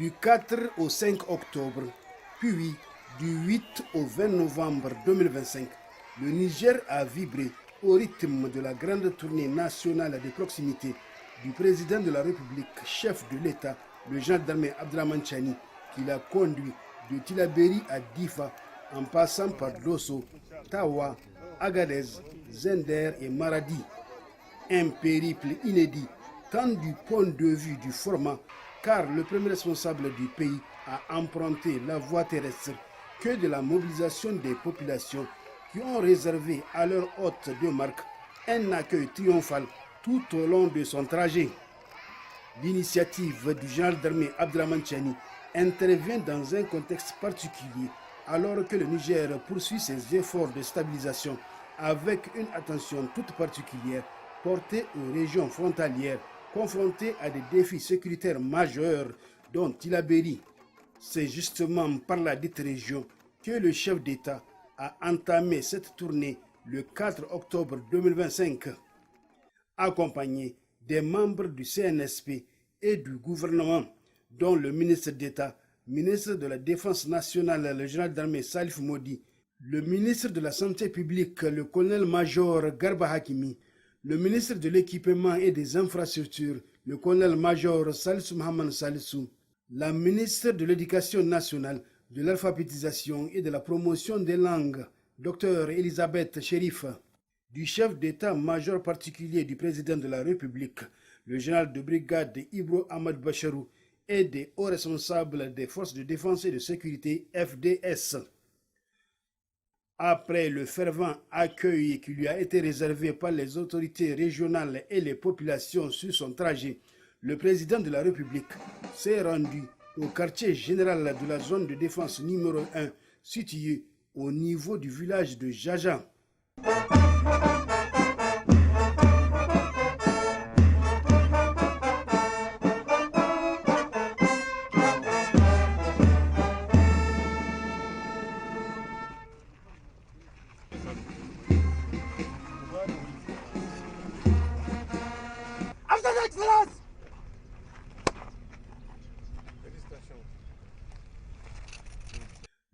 Du 4 au 5 octobre, puis du 8 au 20 novembre 2025, le Niger a vibré au rythme de la grande tournée nationale de proximité du président de la République, chef de l'État, le gendarme Abdraman Chani, qui l'a conduit de Tillabéri à Difa en passant par Dosso, Tawa, Agadez, Zender et Maradi. Un périple inédit, tant du point de vue du format, car le premier responsable du pays a emprunté la voie terrestre, que de la mobilisation des populations qui ont réservé à leur hôte de marque un accueil triomphal tout au long de son trajet. L'initiative du gendarme Abdraman Chani intervient dans un contexte particulier alors que le Niger poursuit ses efforts de stabilisation avec une attention toute particulière portée aux régions frontalières confrontées à des défis sécuritaires majeurs dont Tillabéri. C'est justement par la dite région que le chef d'État a entamé cette tournée le 4 octobre 2025, accompagné des membres du CNSP et du gouvernement, dont le ministre d'État, ministre de la Défense nationale, le général d'armée Salif Modi, le ministre de la Santé publique, le colonel-major Garba Hakimi, le ministre de l'Équipement et des Infrastructures, le colonel-major Salissou Mohamed Salissou, la ministre de l'Éducation nationale, de l'alphabétisation et de la promotion des langues, Dr Elisabeth Chérif, du chef d'état-major particulier du président de la République, le général de brigade Ibro Ahmad Bacharou, et des hauts responsables des forces de défense et de sécurité FDS. Après le fervent accueil qui lui a été réservé par les autorités régionales et les populations sur son trajet, le président de la République s'est rendu au quartier général de la zone de défense numéro 1, situé au niveau du village de Jaja.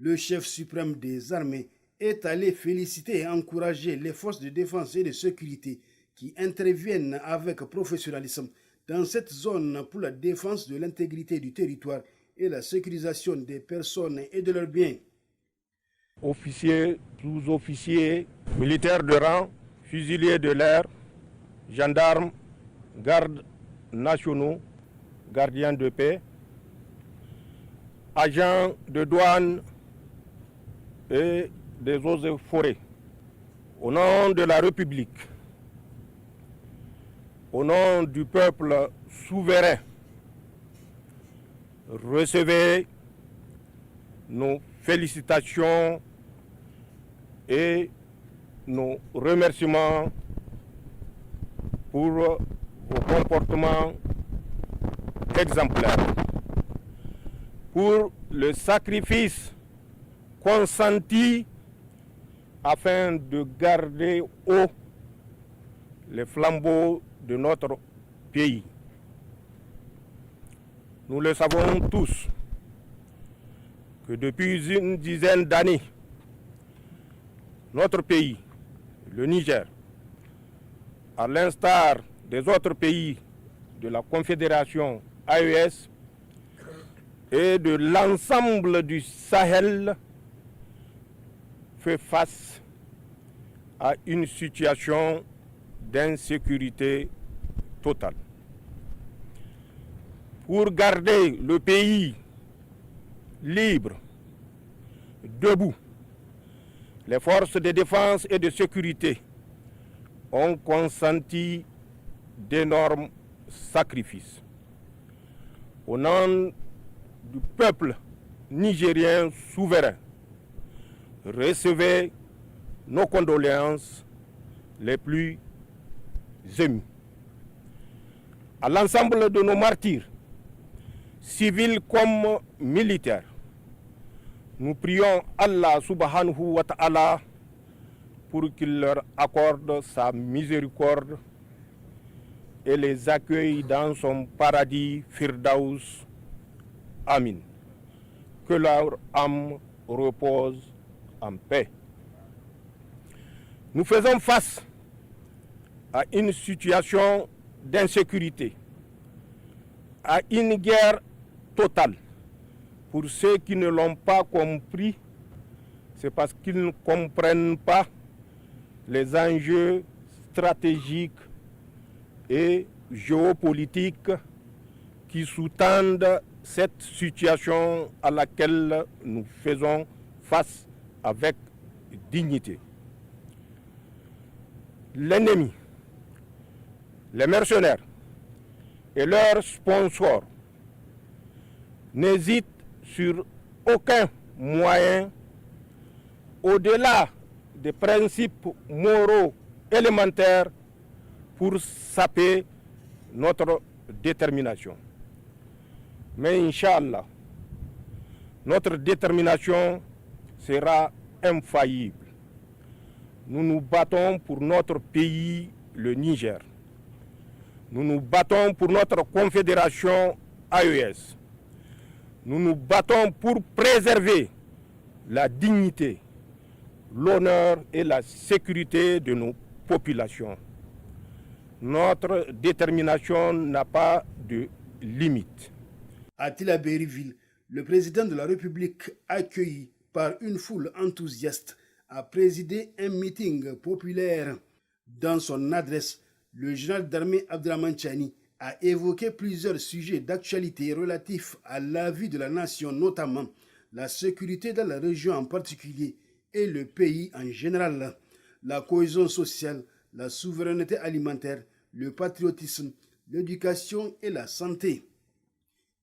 Le chef suprême des armées est allé féliciter et encourager les forces de défense et de sécurité qui interviennent avec professionnalisme dans cette zone pour la défense de l'intégrité du territoire et la sécurisation des personnes et de leurs biens. Officiers, sous-officiers, militaires de rang, fusiliers de l'air, gendarmes, gardes nationaux, gardiens de paix, agents de douane et des eaux et forêts. Au nom de la République, au nom du peuple souverain, recevez nos félicitations et nos remerciements pour vos comportements exemplaires, pour le sacrifice consenti afin de garder haut les flambeaux de notre pays. Nous le savons tous que depuis une dizaine d'années, notre pays, le Niger, à l'instar des autres pays de la Confédération AES et de l'ensemble du Sahel, fait face à une situation d'insécurité totale. Pour garder le pays libre, debout, les forces de défense et de sécurité ont consenti d'énormes sacrifices. Au nom du peuple nigérien souverain, recevez nos condoléances les plus émues. À l'ensemble de nos martyrs, civils comme militaires, nous prions Allah subhanahu wa ta'ala pour qu'il leur accorde sa miséricorde et les accueille dans son paradis Firdaus Amin. Que leur âme repose en paix. Nous faisons face à une situation d'insécurité, à une guerre totale. Pour ceux qui ne l'ont pas compris, c'est parce qu'ils ne comprennent pas les enjeux stratégiques et géopolitiques qui sous-tendent cette situation à laquelle nous faisons face avec dignité. L'ennemi, les mercenaires et leurs sponsors n'hésitent sur aucun moyen au-delà des principes moraux élémentaires pour saper notre détermination. Mais Inch'Allah, notre détermination sera infaillible. Nous nous battons pour notre pays, le Niger. Nous nous battons pour notre confédération AES. Nous nous battons pour préserver la dignité, l'honneur et la sécurité de nos populations. Notre détermination n'a pas de limite. À Tillabéri-Ville, le président de la République, accueilli par une foule enthousiaste, a présidé un meeting populaire. Dans son adresse, le général d'armée Abdraman Chani a évoqué plusieurs sujets d'actualité relatifs à la vie de la nation, notamment la sécurité dans la région en particulier et le pays en général, la cohésion sociale, la souveraineté alimentaire, le patriotisme, l'éducation et la santé.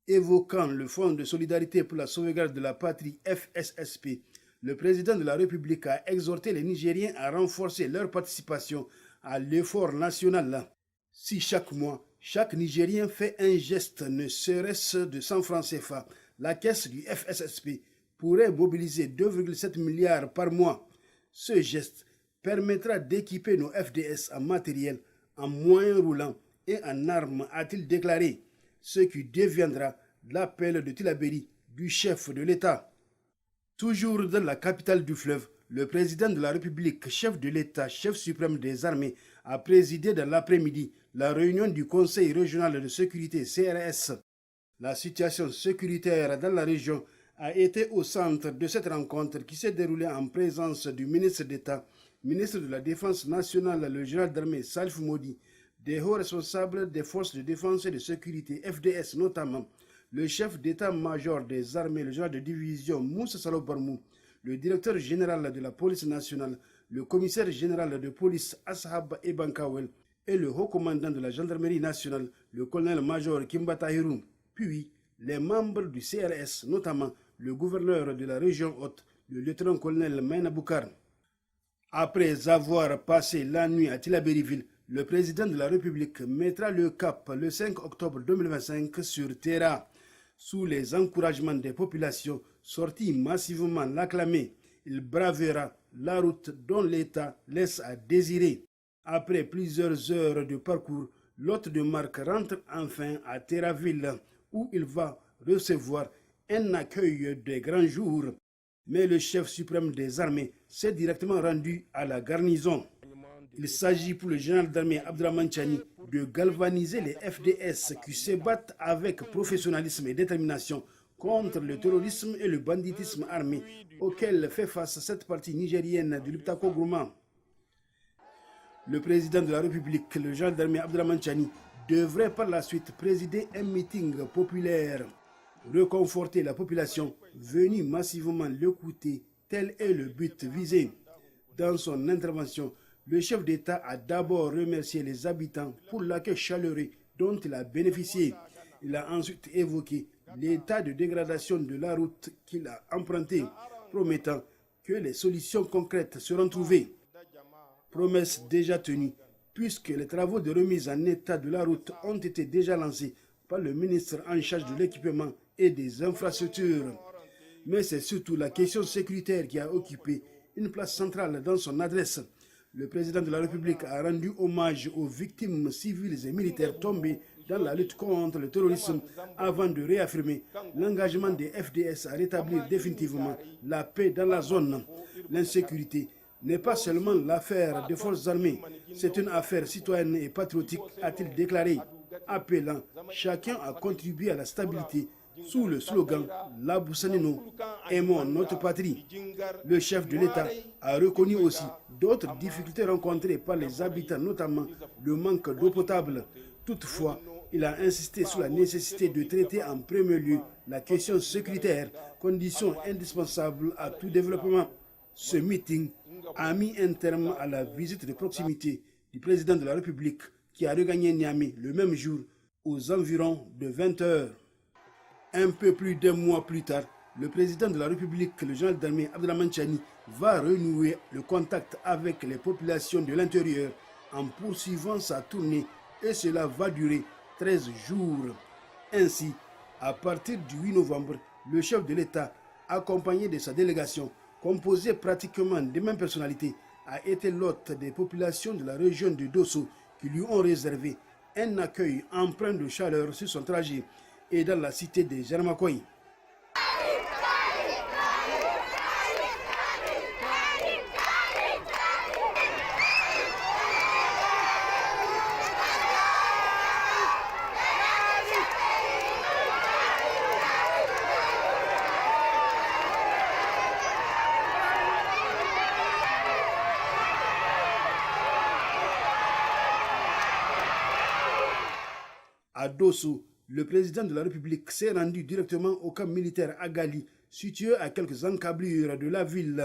Évoquant le Fonds de solidarité pour la sauvegarde de la patrie FSSP, le président de la République a exhorté les Nigériens à renforcer leur participation à l'effort national. Si chaque mois, chaque Nigérien fait un geste, ne serait-ce de 100 francs CFA, la caisse du FSSP pourrait mobiliser 2,7 milliards par mois. Ce geste permettra d'équiper nos FDS en matériel, en moyens roulants et en armes, a-t-il déclaré, ce qui deviendra l'appel de Tillabéri du chef de l'État. Toujours dans la capitale du fleuve, le président de la République, chef de l'État, chef suprême des armées, a présidé dans l'après-midi la réunion du Conseil régional de sécurité CRS. La situation sécuritaire dans la région a été au centre de cette rencontre qui s'est déroulée en présence du ministre d'État, ministre de la Défense nationale, le général d'armée Salif Modi, des hauts responsables des forces de défense et de sécurité, FDS notamment, le chef d'état-major des armées, le général de division Moussa Salo Barmou, le directeur général de la police nationale, le commissaire général de police Ashab Ebankawel et le haut commandant de la gendarmerie nationale, le colonel-major Kimba Tahirou, puis les membres du CRS, notamment le gouverneur de la région haute, le lieutenant-colonel Maina Boukar. Après avoir passé la nuit à Tillabéri-Ville, le président de la République mettra le cap le 5 octobre 2025 sur Terra. Sous les encouragements des populations sorties massivement l'acclamer, il bravera la route dont l'État laisse à désirer. Après plusieurs heures de parcours, l'hôte de marque rentre enfin à Terraville, où il va recevoir un accueil de grands jours. Mais le chef suprême des armées s'est directement rendu à la garnison. Il s'agit pour le général d'armée Abdraman Chani de galvaniser les FDS qui se battent avec professionnalisme et détermination contre le terrorisme et le banditisme armé auquel fait face cette partie nigérienne du Liptako-Gourma. Le président de la République, le général d'armée Abdraman Chani, devrait par la suite présider un meeting populaire, reconforter la population venue massivement l'écouter, tel est le but visé. Dans son intervention, le chef d'État a d'abord remercié les habitants pour l'accueil chaleureux dont il a bénéficié. Il a ensuite évoqué l'état de dégradation de la route qu'il a empruntée, promettant que les solutions concrètes seront trouvées. Promesse déjà tenue, puisque les travaux de remise en état de la route ont été déjà lancés par le ministre en charge de l'équipement et des infrastructures. Mais c'est surtout la question sécuritaire qui a occupé une place centrale dans son adresse. Le président de la République a rendu hommage aux victimes civiles et militaires tombées dans la lutte contre le terrorisme avant de réaffirmer l'engagement des FDS à rétablir définitivement la paix dans la zone. L'insécurité n'est pas seulement l'affaire des forces armées, c'est une affaire citoyenne et patriotique, a-t-il déclaré, appelant chacun à contribuer à la stabilité sous le slogan « La Boussanino, aimons notre patrie ». Le chef de l'État a reconnu aussi d'autres difficultés rencontrées par les habitants, notamment le manque d'eau potable. Toutefois, il a insisté sur la nécessité de traiter en premier lieu la question sécuritaire, condition indispensable à tout développement. Ce meeting a mis un terme à la visite de proximité du président de la République qui a regagné Niamey le même jour aux environs de 20 heures. Un peu plus d'un mois plus tard, le président de la République, le général d'armée Abdraman Chani, va renouer le contact avec les populations de l'intérieur en poursuivant sa tournée et cela va durer 13 jours. Ainsi, à partir du 8 novembre, le chef de l'État, accompagné de sa délégation, composée pratiquement des mêmes personnalités, a été l'hôte des populations de la région de Dosso qui lui ont réservé un accueil empreint de chaleur sur son trajet et dans la cité de Jarmakoy. À Dosso, le président de la République s'est rendu directement au camp militaire Agali, situé à quelques encablures de la ville.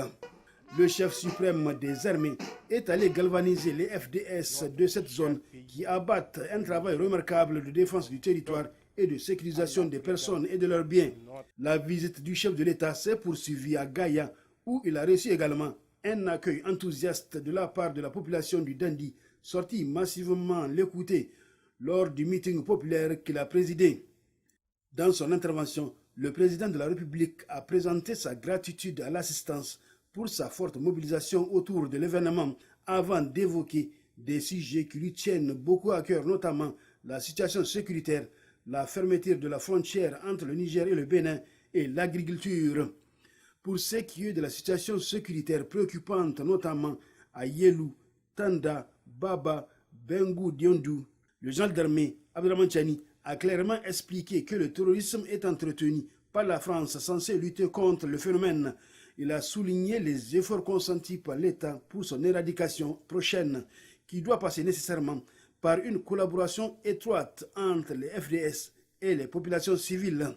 Le chef suprême des armées est allé galvaniser les FDS de cette zone qui abattent un travail remarquable de défense du territoire et de sécurisation des personnes et de leurs biens. La visite du chef de l'État s'est poursuivie à Gaïa, où il a reçu également un accueil enthousiaste de la part de la population du Dandi, sortie massivement l'écouter lors du meeting populaire qu'il a présidé. Dans son intervention, le président de la République a présenté sa gratitude à l'assistance pour sa forte mobilisation autour de l'événement avant d'évoquer des sujets qui lui tiennent beaucoup à cœur, notamment la situation sécuritaire, la fermeture de la frontière entre le Niger et le Bénin et l'agriculture. Pour ce qui est de la situation sécuritaire préoccupante, notamment à Yelou, Tanda, Baba, Bengou, Diondou, le général d'armée Abdraman Chani a clairement expliqué que le terrorisme est entretenu par la France censée lutter contre le phénomène. Il a souligné les efforts consentis par l'État pour son éradication prochaine, qui doit passer nécessairement par une collaboration étroite entre les FDS et les populations civiles.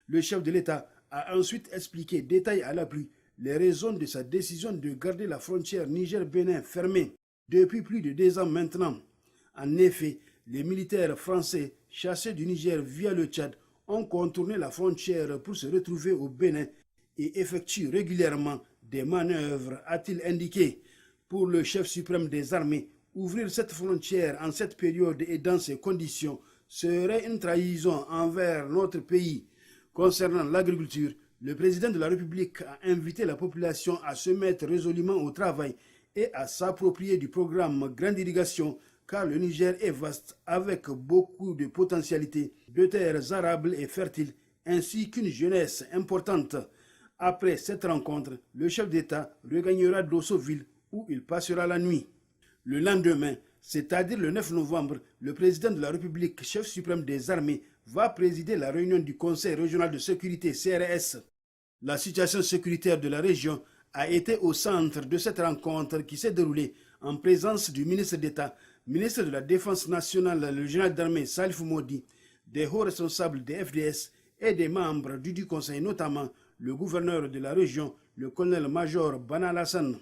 Le chef de l'État a ensuite expliqué détail à l'appui les raisons de sa décision de garder la frontière Niger-Bénin fermée depuis plus de 2 ans maintenant. En effet, les militaires français chassés du Niger via le Tchad ont contourné la frontière pour se retrouver au Bénin et effectuent régulièrement des manœuvres, a-t-il indiqué. Pour le chef suprême des armées, ouvrir cette frontière en cette période et dans ces conditions serait une trahison envers notre pays. Concernant l'agriculture, le président de la République a invité la population à se mettre résolument au travail et à s'approprier du programme Grande Irrigation, car le Niger est vaste avec beaucoup de potentialités, de terres arables et fertiles, ainsi qu'une jeunesse importante. Après cette rencontre, le chef d'État regagnera Dosso-Ville où il passera la nuit. Le lendemain, c'est-à-dire le 9 novembre, le président de la République, chef suprême des armées, va présider la réunion du Conseil régional de sécurité CRS. La situation sécuritaire de la région a été au centre de cette rencontre qui s'est déroulée en présence du ministre d'État, ministre de la Défense nationale, le général d'armée Salif Modi, des hauts responsables des FDS et des membres du Conseil, notamment le gouverneur de la région, le colonel-major Bana Hassan.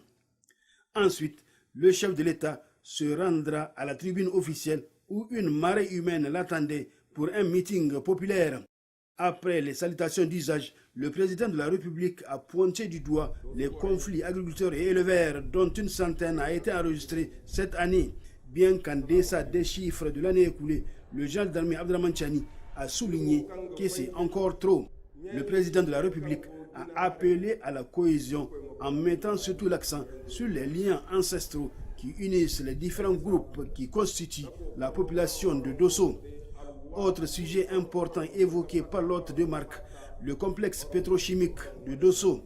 Ensuite, le chef de l'État se rendra à la tribune officielle où une marée humaine l'attendait pour un meeting populaire. Après les salutations d'usage, le président de la République a pointé du doigt les conflits agriculteurs et éleveurs dont une centaine a été enregistrés cette année. Bien qu'en deçà des chiffres de l'année écoulée, le général d'armée Abdraman Chani a souligné que c'est encore trop. Le président de la République a appelé à la cohésion en mettant surtout l'accent sur les liens ancestraux qui unissent les différents groupes qui constituent la population de Dosso. Autre sujet important évoqué par l'hôte de marque, le complexe pétrochimique de Dosso.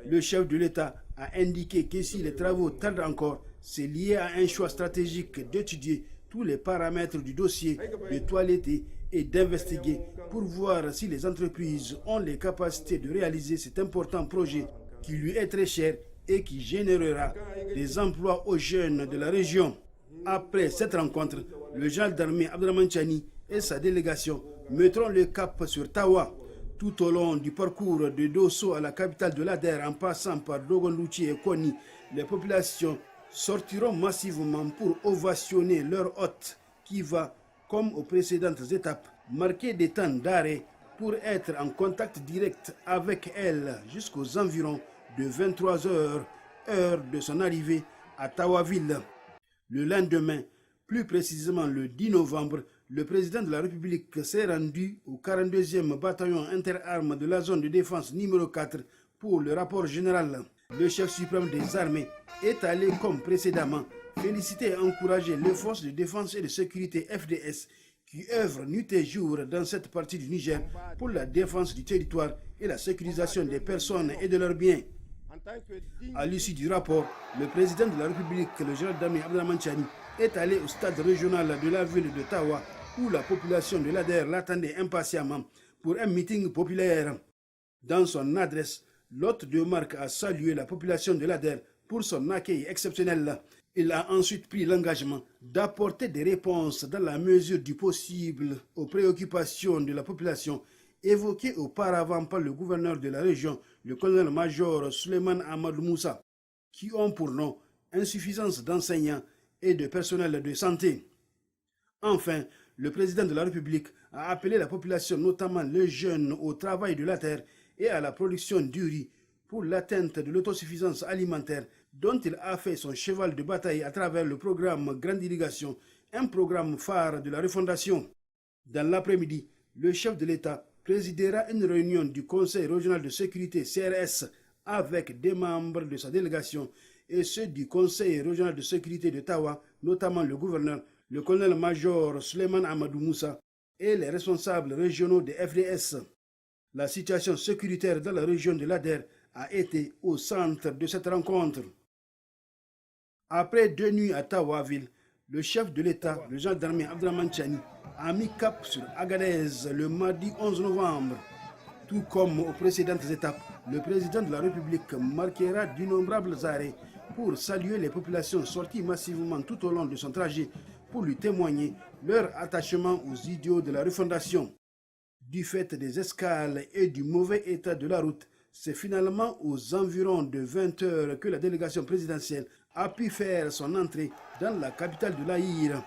Le chef de l'État a indiqué que si les travaux tardent encore, c'est lié à un choix stratégique d'étudier tous les paramètres du dossier, de toiletter et d'investiguer pour voir si les entreprises ont les capacités de réaliser cet important projet qui lui est très cher et qui générera des emplois aux jeunes de la région. Après cette rencontre, le général d'armée Abdraman Chani et sa délégation mettront le cap sur Tawa. Tout au long du parcours de Dosso à la capitale de l'Ader, en passant par Dogonlouchi et Koni, les populations sortiront massivement pour ovationner leur hôte qui va, comme aux précédentes étapes, marquer des temps d'arrêt pour être en contact direct avec elle jusqu'aux environs de 23 heures, heure de son arrivée à Tawaville. Le lendemain, plus précisément le 10 novembre, le président de la République s'est rendu au 42e bataillon interarmes de la zone de défense numéro 4 pour le rapport général. Le chef suprême des armées est allé, comme précédemment, féliciter et encourager les forces de défense et de sécurité FDS qui œuvrent nuit et jour dans cette partie du Niger pour la défense du territoire et la sécurisation des personnes et de leurs biens. À l'issue du rapport, le président de la République, le général d'armée Abdraman Chani, est allé au stade régional de la ville de Tawa où la population de l'Ader l'attendait impatiemment pour un meeting populaire. Dans son adresse, l'hôte de marque a salué la population de l'Ader pour son accueil exceptionnel. Il a ensuite pris l'engagement d'apporter des réponses dans la mesure du possible aux préoccupations de la population évoquées auparavant par le gouverneur de la région, le colonel-major Suleiman Ahmad Moussa, qui ont pour nom insuffisance d'enseignants et de personnel de santé. Enfin, le président de la République a appelé la population, notamment les jeunes, au travail de la terre et à la production du riz pour l'atteinte de l'autosuffisance alimentaire dont il a fait son cheval de bataille à travers le programme Grande Irrigation, un programme phare de la refondation. Dans l'après-midi, le chef de l'État présidera une réunion du Conseil régional de sécurité CRS avec des membres de sa délégation et ceux du Conseil régional de sécurité de Tawa, notamment le gouverneur, le colonel-major Suleiman Amadou Moussa et les responsables régionaux des FDS. La situation sécuritaire dans la région de l'Ader a été au centre de cette rencontre. Après 2 nuits à Tawaville, le chef de l'État, le général d'armée Abdraman Chani, a mis cap sur Agadez le mardi 11 novembre. Tout comme aux précédentes étapes, le président de la République marquera d'innombrables arrêts pour saluer les populations sorties massivement tout au long de son trajet pour lui témoigner leur attachement aux idéaux de la refondation. Du fait des escales et du mauvais état de la route, c'est finalement aux environs de 20 heures que la délégation présidentielle a pu faire son entrée dans la capitale de l'Aïr.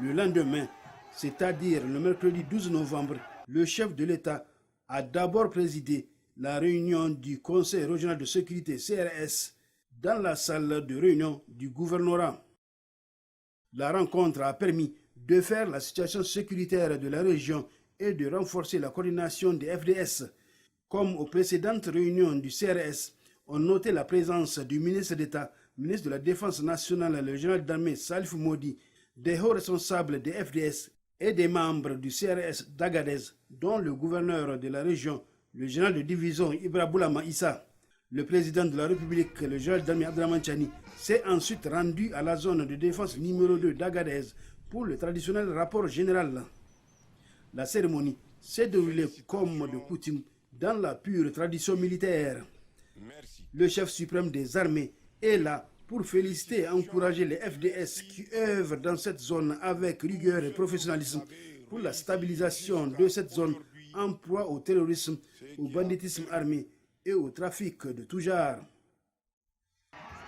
Le lendemain, c'est-à-dire le mercredi 12 novembre, le chef de l'État a d'abord présidé la réunion du Conseil régional de sécurité CRS dans la salle de réunion du gouvernorat. La rencontre a permis de faire la situation sécuritaire de la région et de renforcer la coordination des FDS. Comme aux précédentes réunions du CRS, on notait la présence du ministre d'État, ministre de la Défense nationale, le général d'armée Salif Modi, des hauts responsables des FDS et des membres du CRS d'Agadez, dont le gouverneur de la région, le général de division Ibra Boulama Issa. Le président de la République, le général d'armée Abdraman Chani, s'est ensuite rendu à la zone de défense numéro 2 d'Agadez pour le traditionnel rapport général. La cérémonie s'est déroulée comme de coutume dans la pure tradition militaire. Le chef suprême des armées est là pour féliciter et encourager les FDS qui œuvrent dans cette zone avec rigueur et professionnalisme pour la stabilisation de cette zone en proie au terrorisme, au banditisme armé et au trafic de tout genre.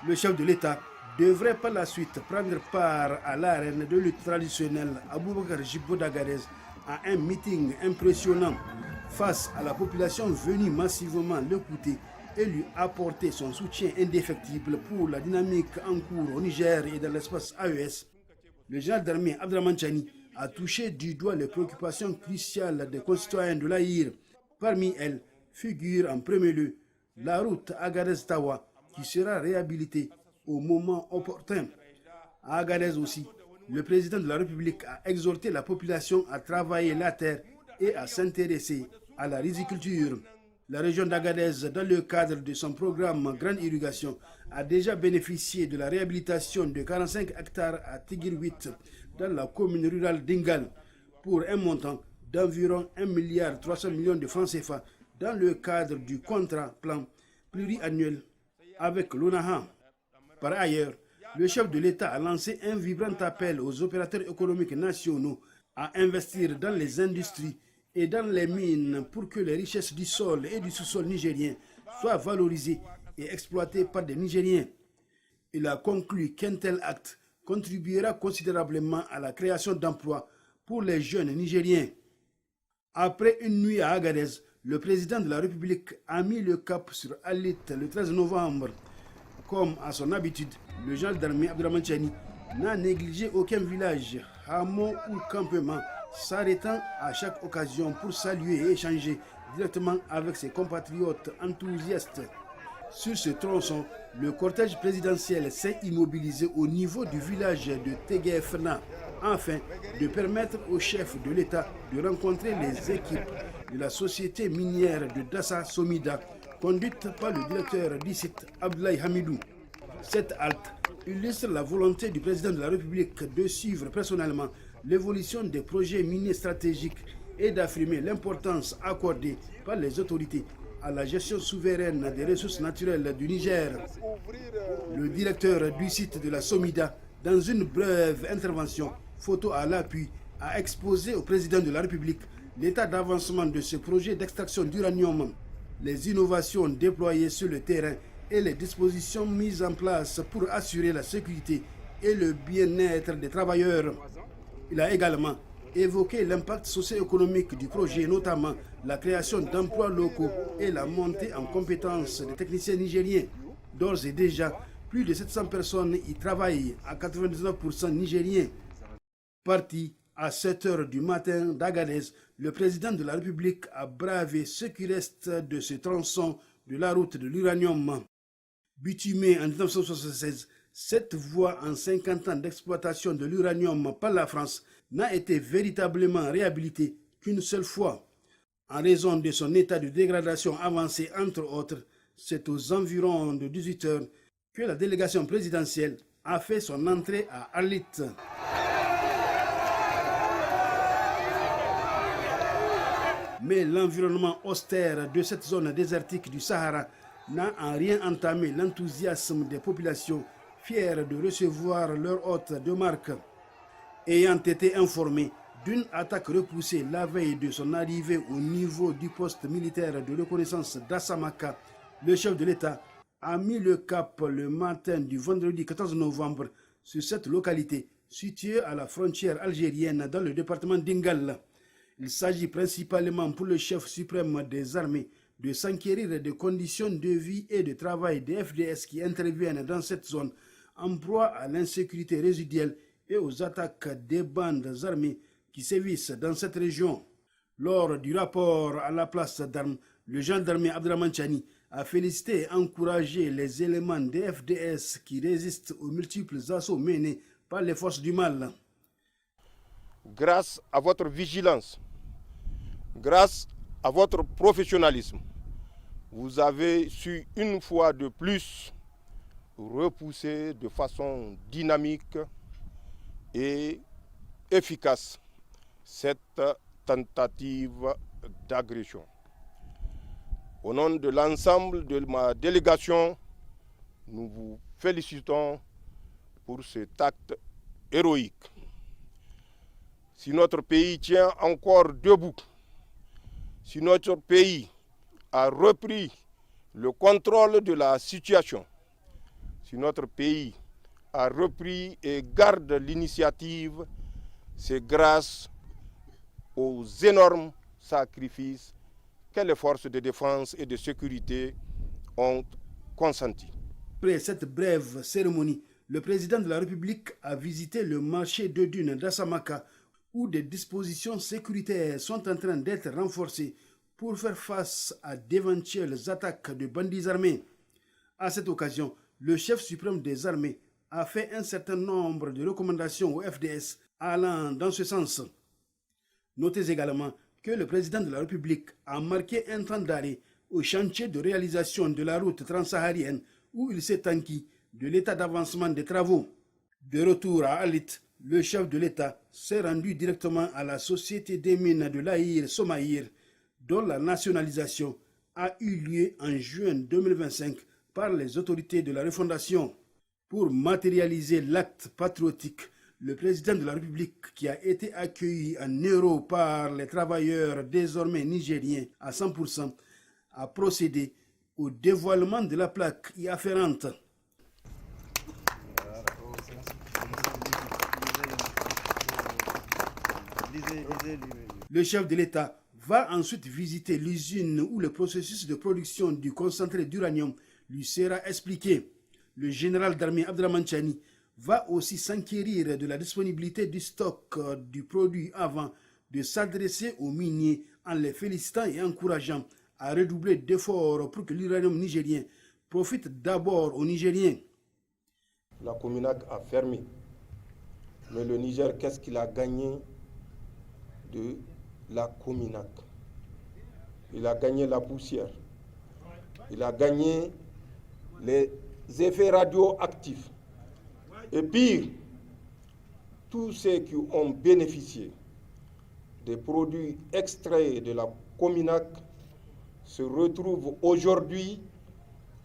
Le chef de l'État devrait par la suite prendre part à l'arène de lutte traditionnelle Aboubakar Jibo d'Agadez à un meeting impressionnant face à la population venue massivement l'écouter et lui apporter son soutien indéfectible pour la dynamique en cours au Niger et dans l'espace AES. Le général d'armée Abdraman Chani a touché du doigt les préoccupations cruciales des concitoyens de l'Aïr. Parmi elles figure en premier lieu la route Agadez-Tawa qui sera réhabilitée au moment opportun. À Agadez aussi, le président de la République a exhorté la population à travailler la terre et à s'intéresser à la riziculture. La région d'Agadez, dans le cadre de son programme Grande Irrigation, a déjà bénéficié de la réhabilitation de 45 hectares à Tigir 8 dans la commune rurale d'Ingal pour un montant d'environ 1,3 milliard de francs CFA dans le cadre du contrat plan pluriannuel avec l'ONAHA. Par ailleurs, le chef de l'État a lancé un vibrant appel aux opérateurs économiques nationaux à investir dans les industries et dans les mines pour que les richesses du sol et du sous-sol nigérien soient valorisées et exploitées par des Nigériens. Il a conclu qu'un tel acte contribuera considérablement à la création d'emplois pour les jeunes Nigériens. Après une nuit à Agadez, le président de la République a mis le cap sur Alit le 13 novembre. Comme à son habitude, le gendarme Abdraman Chani n'a négligé aucun village, hameau ou campement, s'arrêtant à chaque occasion pour saluer et échanger directement avec ses compatriotes enthousiastes. Sur ce tronçon, le cortège présidentiel s'est immobilisé au niveau du village de Teguefna, afin de permettre au chef de l'État de rencontrer les équipes de la société minière de Dassa Somida, conduite par le directeur du site Abdoulaye Hamidou. Cette halte illustre la volonté du président de la République de suivre personnellement l'évolution des projets miniers stratégiques et d'affirmer l'importance accordée par les autorités à la gestion souveraine des ressources naturelles du Niger. Le directeur du site de la Somida, dans une brève intervention, photo à l'appui, a exposé au président de la République l'état d'avancement de ce projet d'extraction d'uranium, les innovations déployées sur le terrain et les dispositions mises en place pour assurer la sécurité et le bien-être des travailleurs. Il a également évoqué l'impact socio-économique du projet, notamment la création d'emplois locaux et la montée en compétences des techniciens nigériens. D'ores et déjà, plus de 700 personnes y travaillent, à 99% nigériens. Parti à 7 h du matin d'Agadez, le président de la République a bravé ce qui reste de ce tronçon de la route de l'uranium. Bitumée en 1976, cette voie en 50 ans d'exploitation de l'uranium par la France n'a été véritablement réhabilitée qu'une seule fois. En raison de son état de dégradation avancé, entre autres, c'est aux environs de 18 h que la délégation présidentielle a fait son entrée à Arlit. Mais l'environnement austère de cette zone désertique du Sahara n'a en rien entamé l'enthousiasme des populations fières de recevoir leur hôte de marque. Ayant été informé d'une attaque repoussée la veille de son arrivée au niveau du poste militaire de reconnaissance d'Assamaka, le chef de l'État a mis le cap le matin du vendredi 14 novembre sur cette localité située à la frontière algérienne dans le département d'Ingal. Il s'agit principalement pour le chef suprême des armées de s'enquérir des conditions de vie et de travail des FDS qui interviennent dans cette zone, en proie à l'insécurité résiduelle et aux attaques des bandes armées qui sévissent dans cette région. Lors du rapport à la place d'armes, le gendarme Abdraman Chani a félicité et encouragé les éléments des FDS qui résistent aux multiples assauts menés par les forces du mal. Grâce à votre vigilance, grâce à votre professionnalisme, vous avez su une fois de plus repousser de façon dynamique et efficace cette tentative d'agression. Au nom de l'ensemble de ma délégation, nous vous félicitons pour cet acte héroïque. Si notre pays tient encore debout, si notre pays a repris le contrôle de la situation, si notre pays a repris et garde l'initiative, c'est grâce aux énormes sacrifices que les forces de défense et de sécurité ont consentis. Après cette brève cérémonie, le président de la République a visité le marché de dunes d'Assamaka, où des dispositions sécuritaires sont en train d'être renforcées pour faire face à d'éventuelles attaques de bandits armés. À cette occasion, le chef suprême des armées a fait un certain nombre de recommandations au FDS allant dans ce sens. Notez également que le président de la République a marqué un temps d'arrêt au chantier de réalisation de la route transsaharienne où il s'est enquis de l'état d'avancement des travaux. De retour à Alit, le chef de l'État s'est rendu directement à la société des mines de l'Aïr Somaïr, dont la nationalisation a eu lieu en juin 2025 par les autorités de la refondation. Pour matérialiser l'acte patriotique, le président de la République, qui a été accueilli en héros par les travailleurs désormais nigériens à 100%, a procédé au dévoilement de la plaque y afférente. Le chef de l'État va ensuite visiter l'usine où le processus de production du concentré d'uranium lui sera expliqué. Le général d'armée Abdraman Chani va aussi s'enquérir de la disponibilité du stock du produit avant de s'adresser aux miniers en les félicitant et encourageant à redoubler d'efforts pour que l'uranium nigérien profite d'abord aux Nigériens. La Cominac a fermé. Mais le Niger, qu'est-ce qu'il a gagné de la Cominac? Il a gagné la poussière. Il a gagné les effets radioactifs. Et pire, tous ceux qui ont bénéficié des produits extraits de la Cominac se retrouvent aujourd'hui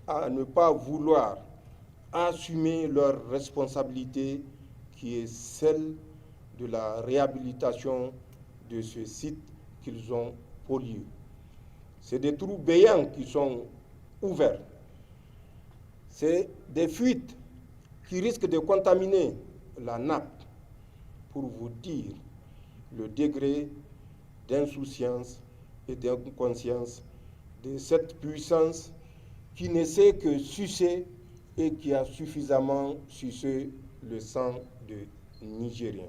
à ne pas vouloir assumer leur responsabilité qui est celle de la réhabilitation de ce site qu'ils ont pollué. C'est des trous béants qui sont ouverts. C'est des fuites qui risquent de contaminer la nappe, pour vous dire le degré d'insouciance et d'inconscience de cette puissance qui ne sait que sucer et qui a suffisamment sucé le sang des Nigériens,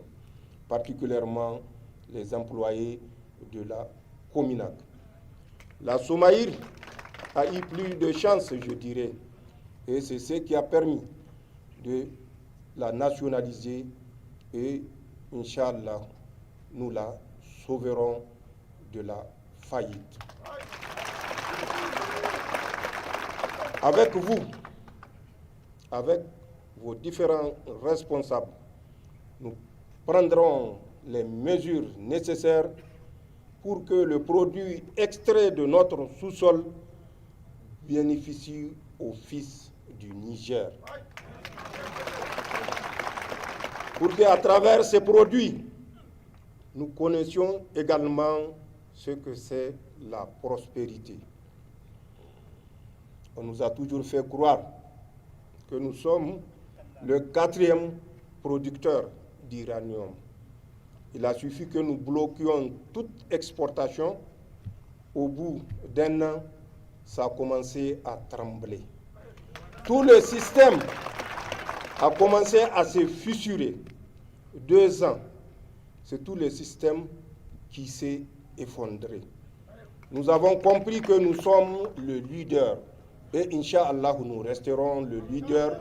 particulièrement les employés de la Cominac. La Somaïr a eu plus de chance, je dirais, et c'est ce qui a permis de la nationaliser et, Inch'Allah, nous la sauverons de la faillite. Avec vous, avec vos différents responsables, nous prendrons les mesures nécessaires pour que le produit extrait de notre sous-sol bénéficie aux fils du Niger. Pour qu'à travers ces produits, nous connaissions également ce que c'est la prospérité. On nous a toujours fait croire que nous sommes le 4e producteur d'uranium. Il a suffi que nous bloquions toute exportation. Au bout d'un an, ça a commencé à trembler. Tout le système a commencé à se fissurer. 2 ans, c'est tout le système qui s'est effondré. Nous avons compris que nous sommes le leader. Et Inch'Allah, nous resterons le leader.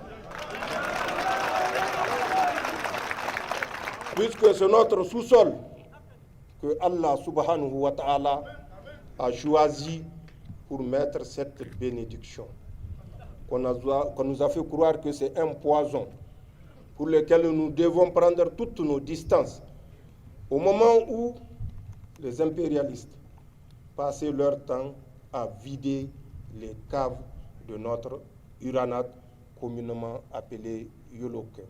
Puisque c'est notre sous-sol que Allah subhanahu wa ta'ala a choisi pour mettre cette bénédiction. Qu'on nous a fait croire que c'est un poison pour lequel nous devons prendre toutes nos distances. Au moment où les impérialistes passaient leur temps à vider les caves de notre uranate communément appelé Yoloke.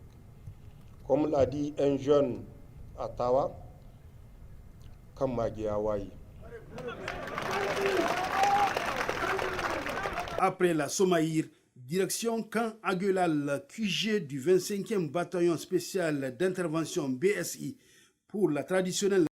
Comme l'a dit un jeune à Tawa, Kamagi Hawaii. Après la Somaïr, direction Camp Aguelal, QG du 25e bataillon spécial d'intervention BSI pour la traditionnelle